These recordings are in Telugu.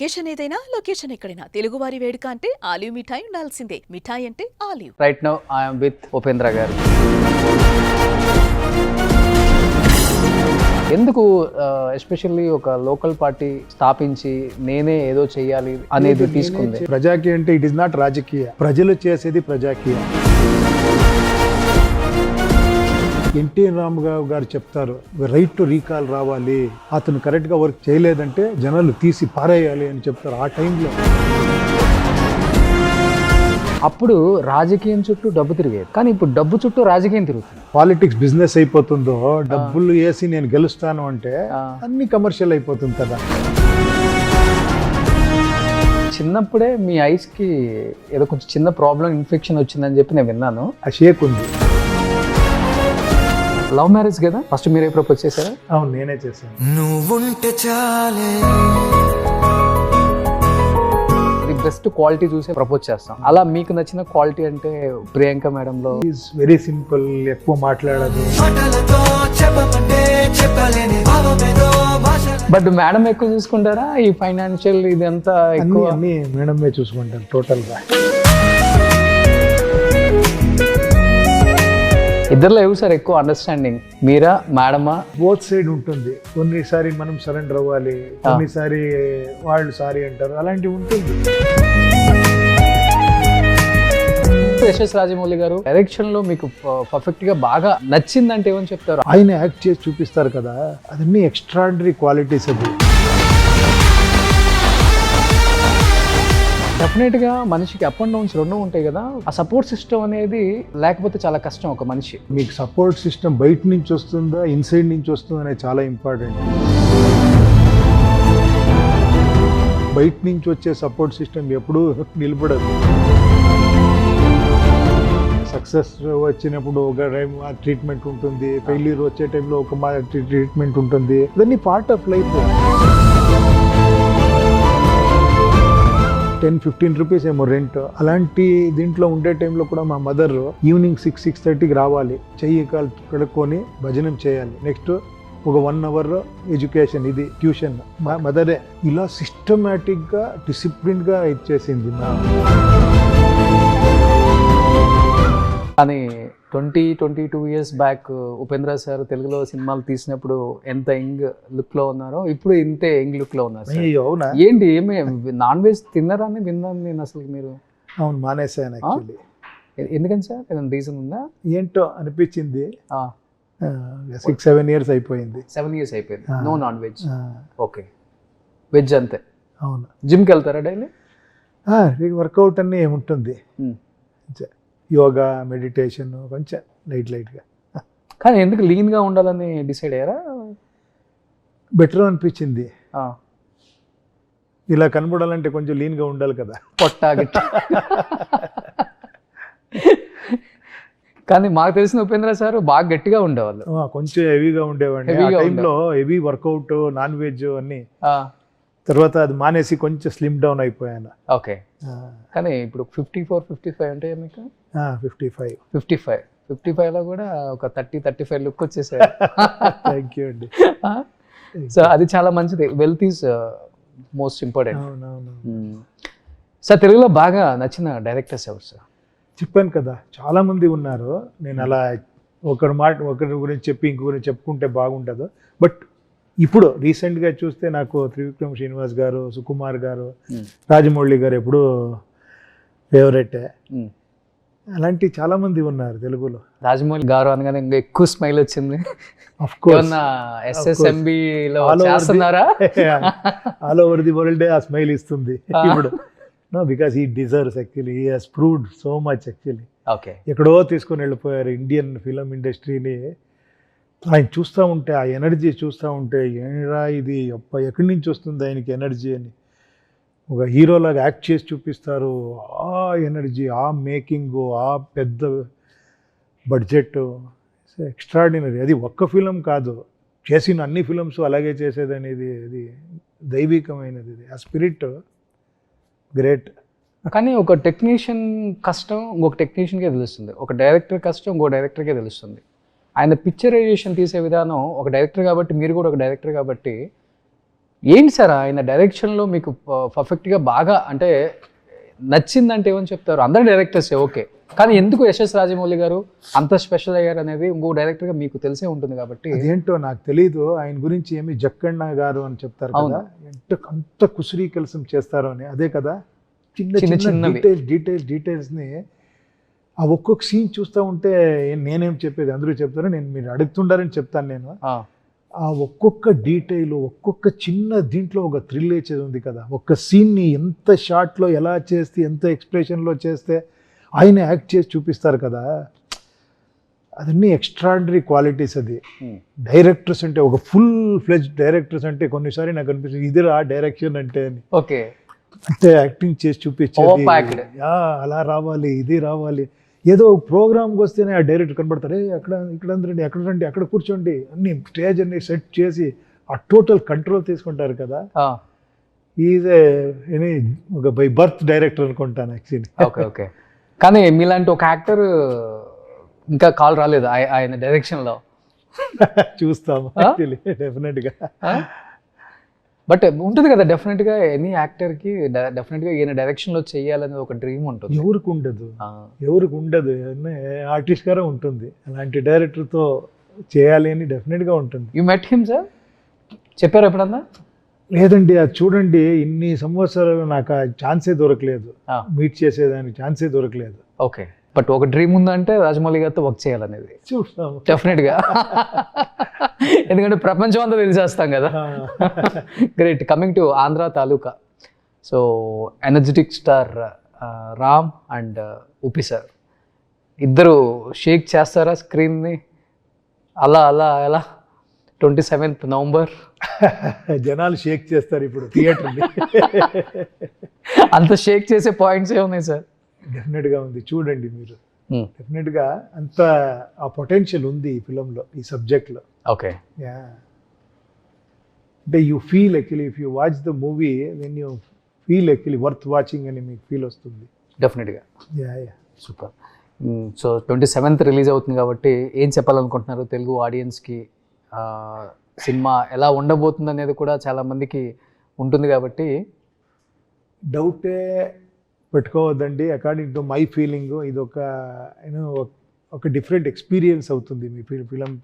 అకేషన్ ఏదైనా లొకేషన్ ఎక్కడైనా తెలుగువారి వేడుక అంటే ఆలివ్ మిఠాయి ఉండాల్సిందే. మిఠాయి అంటే olive. Right now I am with Upendra గారు. ఎందుకు ఎస్పెషల్లీ ఒక లోకల్ పార్టీ స్థాపించి నేనే ఏదో చెయ్యాలి అనేది తీసుకుంది? ప్రజాకీయ అంటే ఇట్ ఇస్ నాట్ రాజకీయ, ప్రజలు చేసేది ప్రజాకీయ. ఎన్టీఆర్ రామారావు గారు చెప్తారు రైట్ టు రీకాల్ రావాలి, అతను కరెక్ట్గా వర్క్ చేయలేదంటే జనాలు తీసి పారేయాలి అని చెప్తారు. ఆ టైంలో అప్పుడు రాజకీయం చుట్టూ డబ్బు తిరిగేది, కానీ ఇప్పుడు డబ్బు చుట్టూ రాజకీయం తిరుగుతుంది. పాలిటిక్స్ బిజినెస్ అయిపోతుందో, డబ్బులు వేసి నేను గెలుస్తాను అంటే అన్ని కమర్షియల్ అయిపోతుంది కదా. చిన్నప్పుడే మీ ఐస్కి ఏదో కొంచెం చిన్న ప్రాబ్లం, ఇన్ఫెక్షన్ వచ్చిందని చెప్పి నేను విన్నాను. ఆ షేక్ ఉంది. లవ్ మ్యారేజ్ కదా, ఫస్ట్ మీరే ప్రపోజ్ చేశారా? అవును, నేనే చేశాను. నువ్వుంటే చాలే, ఇది బెస్ట్ క్వాలిటీ చూసి ప్రపోజ్ చేస్తాం. అలా మీకు నచ్చిన క్వాలిటీ అంటే ప్రియాంక మేడంలో ఈజ్ వెరీ సింపుల్, ఎక్కువ మాట్లాడదు. మాటలతో చెప్పమంటే చెప్పలేని భావమేదో భాష. బట్ మేడం ఎక్కువ చూసుకుంటారా? ఈ ఫైనాన్షియల్ ఇదంతా ఎక్కువ అన్ని మేడమే చూసుకుంటాను టోటల్గా. ఇద్దరులో ఏవి సార్ ఎక్కువ అండర్స్టాండింగ్, మీరా మేడమా? బోత్ సైడ్ ఉంటుంది. కొన్నిసారి మనం సరెండర్ అవ్వాలి, కొన్నిసారి వాళ్ళు సారీ అంటారు, అలాంటివి ఉంటుంది. యశస్ రాజమౌళి గారు డైరెక్షన్ లో మీకు పర్ఫెక్ట్ గా బాగా నచ్చిందంటే ఏమని చెప్తారు? ఆయన యాక్ట్ చేసి చూపిస్తారు కదా, అదన్నీ ఎక్స్ట్రాడినరీ క్వాలిటీస్. అది డెఫినెట్గా మనిషికి అప్ అండ్ డౌన్స్ రెండు ఉంటాయి కదా, ఆ సపోర్ట్ సిస్టమ్ అనేది లేకపోతే చాలా కష్టం ఒక మనిషి. మీకు సపోర్ట్ సిస్టమ్ బయట నుంచి వస్తుందా, ఇన్సైడ్ నుంచి వస్తుందా అనేది చాలా ఇంపార్టెంట్. బయట నుంచి వచ్చే సపోర్ట్ సిస్టమ్ ఎప్పుడూ నిలబడదు. సక్సెస్ వచ్చినప్పుడు ఒక టైం ట్రీట్మెంట్ ఉంటుంది, ఫెయిల్యూర్ వచ్చే టైంలో ఒక ట్రీట్మెంట్ ఉంటుంది. ఇవన్నీ పార్ట్ ఆఫ్ లైఫ్. 10-15 రూపీస్ ఏమో రెంట్. అలాంటి దీంట్లో ఉండే టైంలో కూడా మా మదర్ ఈవినింగ్ 6-6:30కి రావాలి, చెయ్యి కాలు కడుక్కొని భజనం చేయాలి. నెక్స్ట్ ఒక 1 అవర్ ఎడ్యుకేషన్, ఇది ట్యూషన్. మా మదరే ఇలా సిస్టమేటిక్గా డిసిప్లిన్గా ఇచ్చేసింది. కానీ 20-22 ఇయర్స్ బ్యాక్ ఉపేంద్ర సార్ తెలుగులో సినిమాలు తీసినప్పుడు ఎంత యంగ్ లుక్ లో ఉన్నారో ఇప్పుడు ఇంతే యంగ్ లుక్ లో ఉన్నారు. అవునా? ఏంటి, ఏమి నాన్ వెజ్ తిన్నారా అని విన్నాను నేను అసలు. మీరు? అవును, మానేసాను యాక్చువల్లీ. ఎందుకని సార్, ఏదైనా రీజన్ ఉందా? ఏంటో అనిపించింది. 6-7 ఇయర్స్ అయిపోయింది. 7 ఇయర్స్ అయిపోయింది. No non veg. Okay, veg అంతే. అవును. జిమ్కి వెళ్తారా డైలీ? వర్కౌట్ అన్నీ ఏముంటుంది, యోగా, మెడిటేషన్, కొంచెం లైట్గా. కానీ ఎందుకు లీన్గా ఉండాలని డిసైడ్ అయ్యారా? బెటర్ అనిపించింది. ఇలా కనబడాలంటే కొంచెం లీన్గా ఉండాలి కదా, పొట్ట గిట్ట. కానీ మాకు తెలిసిన ఉపేంద్ర సార్ బాగా గట్టిగా ఉండేవాళ్ళు, కొంచెం హెవీగా ఉండేవాడిని. ఆ టైంలో హెవీ వర్కౌట్, నాన్ వెజ్ అన్నీ. తర్వాత అది మానేసి కొంచెం స్లిమ్ డౌన్ అయిపోయాను. ఓకే. కానీ ఇప్పుడు 54-55 అంటే మీకు? 55 55లో కూడా ఒక 30-35 లుక్ వచ్చేసారు. థ్యాంక్ యూ అండి. సో అది చాలా మంచిది. Wealth is most important. అవునవును. సార్ తెలుగులో బాగా నచ్చిన డైరెక్టర్స్ ఎవరు సార్? చెప్పాను కదా, చాలా మంది ఉన్నారు. నేను అలా ఒకరి గురించి చెప్పి ఇంకొక గురించి చెప్పుకుంటే బాగుంటుందో. బట్ ఇప్పుడు రీసెంట్గా చూస్తే నాకు త్రివిక్రమ్ శ్రీనివాస్ గారు, సుకుమార్ గారు, రాజమౌళి గారు ఎప్పుడూ ఫేవరెటే. అలాంటి చాలా మంది ఉన్నారు తెలుగులో. రాజమౌళి గారు అనగానే ఇంకా ఎక్కువ స్మైల్ వచ్చింది. Of course. SSMBలో చేస్తున్నారా? ఆల్ ఓవర్ ది వరల్డ్ ఆ స్మైల్ ఇస్తుంది ఇప్పుడు. No, because he deserves actually. He has proved so much actually. Okay. ఎక్కడో తీసుకొని వెళ్ళిపోయారు ఇండియన్ ఫిలిం ఇండస్ట్రీని. ఆయన చూస్తూ ఉంటే, ఆ ఎనర్జీ చూస్తూ ఉంటే, ఏరా ఇది ఎక్కడి నుంచి వస్తుంది ఆయనకి ఎనర్జీ అని. ఒక హీరోలాగా యాక్ట్ చేసి చూపిస్తారు. ఆ ఎనర్జీ, ఆ మేకింగ్, ఆ పెద్ద బడ్జెట్, ఎక్స్ట్రాడినరీ. అది ఒక్క ఫిలిం కాదు, చేసిన అన్ని ఫిలిమ్స్ అలాగే చేసేది అనేది అది దైవికమైనది. ఆ స్పిరిట్ గ్రేట్. కానీ ఒక టెక్నీషియన్ కష్టం ఇంకొక టెక్నీషియన్కే తెలుస్తుంది, ఒక డైరెక్టర్ కష్టం ఇంకో డైరెక్టర్కే తెలుస్తుంది. ఆయన పిక్చరైజేషన్ తీసే విధానం, ఒక డైరెక్టర్ కాబట్టి, మీరు కూడా ఒక డైరెక్టర్ కాబట్టి ఏంటి సార్ ఆయన డైరెక్షన్లో మీకు పర్ఫెక్ట్గా బాగా అంటే నచ్చిందంటే ఏమని చెప్తారు? అందరు డైరెక్టర్స్ ఓకే, కానీ ఎందుకు యశస్ రాజమౌళి గారు అంత స్పెషల్ అయ్యారు అనేది ఇంకో డైరెక్టర్గా మీకు తెలిసే ఉంటుంది కాబట్టి. అదేంటో నాకు తెలీదు. ఆయన గురించి ఏమి జక్కಣ್ణ గారు అని చెప్తారు కదా, అంత కుసురీ కలసం చేస్తారు అని. అదే కదా, చిన్న చిన్న డీటెయిల్స్ని ఆ ఒక్కొక్క సీన్ చూస్తూ ఉంటే నేనేం చెప్పేది, అందరూ చెప్తారు, మీరు అడుగుతుండారని చెప్తాను నేను. ఆ ఒక్కొక్క డీటెయిల్, ఒక్కొక్క చిన్న దీంట్లో ఒక థ్రిల్ ఇచ్చేది ఉంది కదా. ఒక్క సీన్ని ఎంత షార్ట్లో ఎలా చేస్తే, ఎంత ఎక్స్ప్రెషన్లో చేస్తే ఆయన యాక్ట్ చేసి చూపిస్తారు కదా, అదన్నీ ఎక్స్ట్రాడినరీ క్వాలిటీస్. అది డైరెక్టర్స్ అంటే, ఒక ఫుల్ ఫ్లెజ్ డైరెక్టర్స్ అంటే కొన్నిసారి నాకు అనిపిస్తుంది ఇదిరా డైరెక్షన్ అంటే అని. ఓకే, అంటే యాక్టింగ్ చేసి చూపించేది, అలా రావాలి, ఇది రావాలి. ఏదో ప్రోగ్రామ్కి వస్తేనే ఆ డైరెక్టర్ కనబడతారు, అక్కడ ఇక్కడ రండి, అక్కడ రండి, అక్కడ కూర్చోండి, అన్ని స్టేజ్ అన్ని సెట్ చేసి ఆ టోటల్ కంట్రోల్ తీసుకుంటారు కదా. ఈజ్ ఒక బై బర్త్ డైరెక్టర్ అనుకుంటాను యాక్చువల్లీ. ఓకే ఓకే, కానీ మీలాంటి ఒక యాక్టర్ ఇంకా కాల్ రాలేదు ఆయన డైరెక్షన్లో. చూస్తాము యాక్చువల్లీ, డెఫినెట్గా. బట్ ఉంటుంది కదా డెఫినెట్గా, ఎనీ యాక్టర్కి డెఫినెట్గా ఈయన డైరెక్షన్లో చేయాలనే ఒక డ్రీమ్ ఉంటుంది. ఎవరికి ఉండదు, ఆర్టిస్ట్ గారే ఉంటుంది. అలాంటి డైరెక్టర్తో చేయాలి అని డెఫినెట్గా ఉంటుంది. You met him sir? చెప్పారు ఎప్పుడన్నా? లేదండి, అది చూడండి, ఇన్ని సంవత్సరాలు నాకు ఆ ఛాన్సే దొరకలేదు, మీట్ చేసేదానికి ఛాన్సే దొరకలేదు. ఓకే, బట్ ఒక డ్రీమ్ ఉందంటే రాజమౌళి గారితో వర్క్ చేయాలనేది చూస్తాము డెఫినెట్గా, ఎందుకంటే ప్రపంచం అంతా తెలిసేస్తాం కదా. గ్రేట్. కమింగ్ టు ఆంధ్ర తాలూకా, so energetic star Ram and Uppi sir ఇద్దరు షేక్ చేస్తారా స్క్రీన్ని? అలా అలా అలా 27th నవంబర్ జనాలు షేక్ చేస్తారు ఇప్పుడు థియేటర్ని. అంత షేక్ చేసే పాయింట్స్ ఏమున్నాయి సార్? డెఫినెట్గా ఉంది, చూడండి మీరు. డెఫినెట్గా అంత ఆ పొటెన్షియల్ ఉంది ఈ ఫిలంలో, ఈ సబ్జెక్ట్లో. ఓకే, యా, అంటే you feel actually, if you watch the movie, when you feel actually worth watching అని మీకు ఫీల్ వస్తుంది. డెఫినెట్గా. Yeah yeah, super. So 27th release అవుతుంది కాబట్టి ఏం చెప్పాలనుకుంటున్నారు తెలుగు ఆడియన్స్కి? సినిమా ఎలా ఉండబోతుంది అనేది కూడా చాలామందికి ఉంటుంది కాబట్టి. డౌటే పెట్టుకోవద్దండి. అకార్డింగ్ టు మై ఫీలింగ్, ఇది ఒక డిఫరెంట్ ఎక్స్పీరియన్స్ అవుతుంది మీ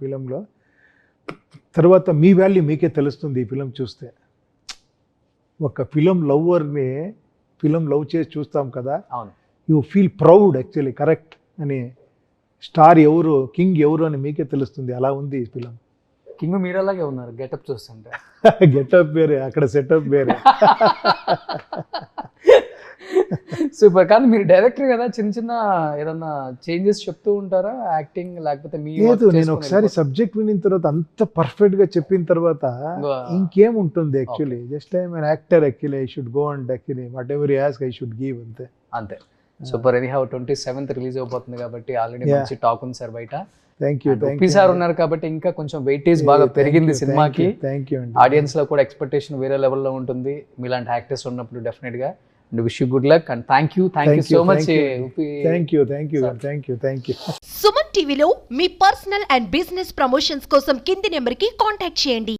ఫిలంలో. తర్వాత మీ వాల్యూ మీకే తెలుస్తుంది ఈ ఫిలం చూస్తే. ఒక ఫిలం లవర్ని ఫిలం లవ్ చేసి చూస్తాం కదా, అవును, you feel proud actually, correct అని. స్టార్ ఎవరు, కింగ్ ఎవరు అని మీకే తెలుస్తుంది. అలా ఉంది ఈ ఫిలం. కింగ్ మీరు అలాగే ఉన్నారు గెటప్ చూస్తుంటే. గెటప్ వేరే, అక్కడ సెటప్ వేరే. సూపర్. కానీ మీరు డైరెక్టర్ కదా, చిన్న చిన్న ఏదన్నా చేంజెస్ చెప్తూ ఉంటారా యాక్టింగ్, లేకపోతే మీ? లేదు, నేను ఒకసారి సబ్జెక్ట్ వినిన తర్వాత అంత పర్ఫెక్ట్ గా చెప్పిన తర్వాత ఇంకేముంటుంది actually. Just I am actor actually, I should go and actually whatever you ask I should give, అంతే. అంతే. సూపర్. ఎనీహౌ 27th రిలీజ్ అయిపోతుంది కాబట్టి ఆల్రెడీ మంచి టాక్ ఉంది సార్ బయట. Thank you. ఉపి సార్ ఉన్నారు కాబట్టి ఇంకా కొంచెం వెయిటేజ్ బాగా పెరిగింది సినిమాకి. Thank you. ఆడియన్స్ లో కూడా ఎక్స్పెక్టేషన్ వేరే లెవెల్లో ఉంటుంది మీలాంటి యాక్టర్స్ ఉన్నప్పుడు డెఫినెట్గా. And wish you good luck and thank you so much Uppi. Thank you. Suman టీవీలో మీ పర్సనల్ అండ్ బిజినెస్ ప్రమోషన్స్ కోసం కింది నెంబర్కి కాంటాక్ట్ చేయండి.